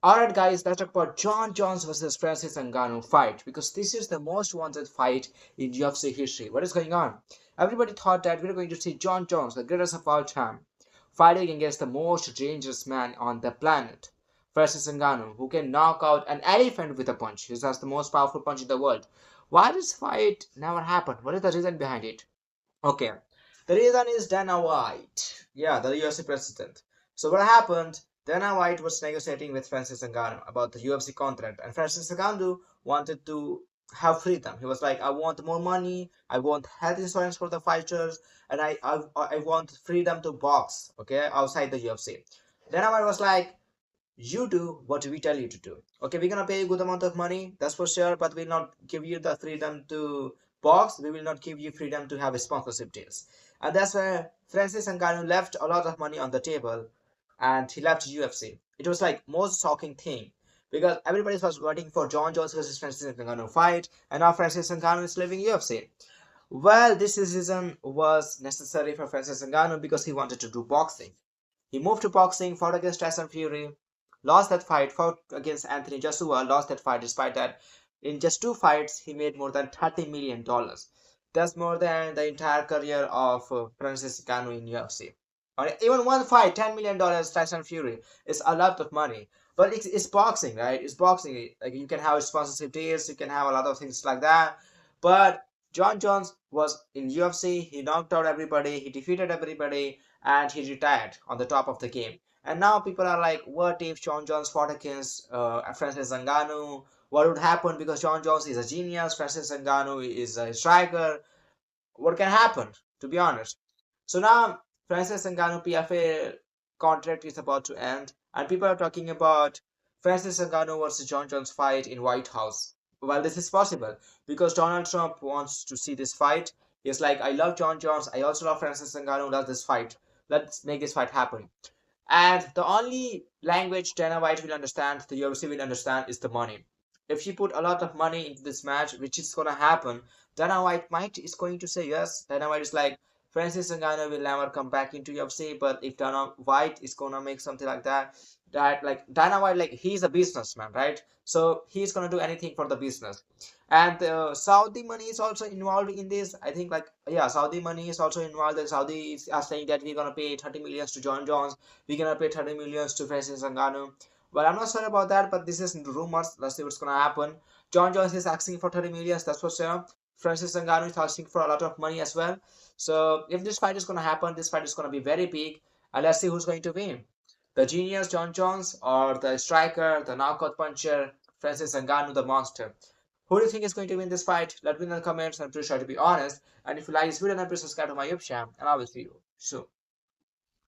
Alright guys, let's talk about Jon Jones versus Francis Ngannou fight because this is the most wanted fight in UFC history. What is going on? Everybody thought that we were going to see Jon Jones, the greatest of all time, fighting against the most dangerous man on the planet, Francis Ngannou, who can knock out an elephant with a punch. He has the most powerful punch in the world. Why this fight never happened? What is the reason behind it? Okay, the reason is Dana White. Yeah, the UFC president. So what happened? Dana White was negotiating with Francis Ngannou about the UFC contract, and Francis Ngannou wanted to have freedom. He was like, I want more money, I want health insurance for the fighters, and I want freedom to box, okay, outside the UFC. Dana White was like, you do what we tell you to do. Okay, we're gonna pay you good amount of money, that's for sure, but we'll not give you the freedom to box. We will not give you freedom to have sponsorship deals. And that's where Francis Ngannou left a lot of money on the table, and he left UFC. It was like most shocking thing because everybody was waiting for Jon Jones versus Francis Ngannou fight, and now Francis Ngannou is leaving UFC. Well, this decision was necessary for Francis Ngannou because he wanted to do boxing. He moved to boxing, fought against Tyson Fury, lost that fight, fought against Anthony Joshua, lost that fight despite that. In just two fights, he made more than $30 million. That's more than the entire career of Francis Ngannou in UFC. Or even one fight, $10 million, Tyson Fury, is a lot of money. But it's boxing, right? It's boxing. Like you can have sponsorship deals, you can have a lot of things like that. But Jon Jones was in UFC. He knocked out everybody. He defeated everybody, and he retired on the top of the game. And now people are like, what if Jon Jones fought against Francis Ngannou? What would happen? Because Jon Jones is a genius, Francis Ngannou is a striker. What can happen? To be honest. So now Francis Ngannou PFA contract is about to end, and people are talking about Francis Ngannou versus Jon Jones fight in White House. Well, this is possible because Donald Trump wants to see this fight. He's like, I love Jon Jones. I also love Francis Ngannou. Love this fight. Let's make this fight happen. And the only language Dana White will understand, the UFC will understand, is the money. If she put a lot of money into this match, which is gonna happen, Dana White might is going to say yes. Dana White is like, Francis Ngannou will never come back into UFC, but if Dana White is gonna make something like that, that like Dana White, like he's a businessman, right? So he's gonna do anything for the business. And Saudi money is also involved in this. I think like yeah, Saudi money is also involved. The Saudis are saying that we're gonna pay 30 millions to Jon Jones, we're gonna pay 30 millions to Francis Ngannou. Well, I'm not sure about that, but this is rumors. Let's see what's gonna happen. Jon Jones is asking for 30 millions, that's for sure. Francis Ngannou is asking for a lot of money as well. So if this fight is gonna happen, this fight is gonna be very big, and let's see who's going to win. The genius Jon Jones or the striker, the knockout puncher, Francis Ngannou, the monster. Who do you think is going to win this fight? Let me know in the comments. I'm pretty sure to be honest. And if you like this video, then please subscribe to my YouTube channel, and I will see you soon.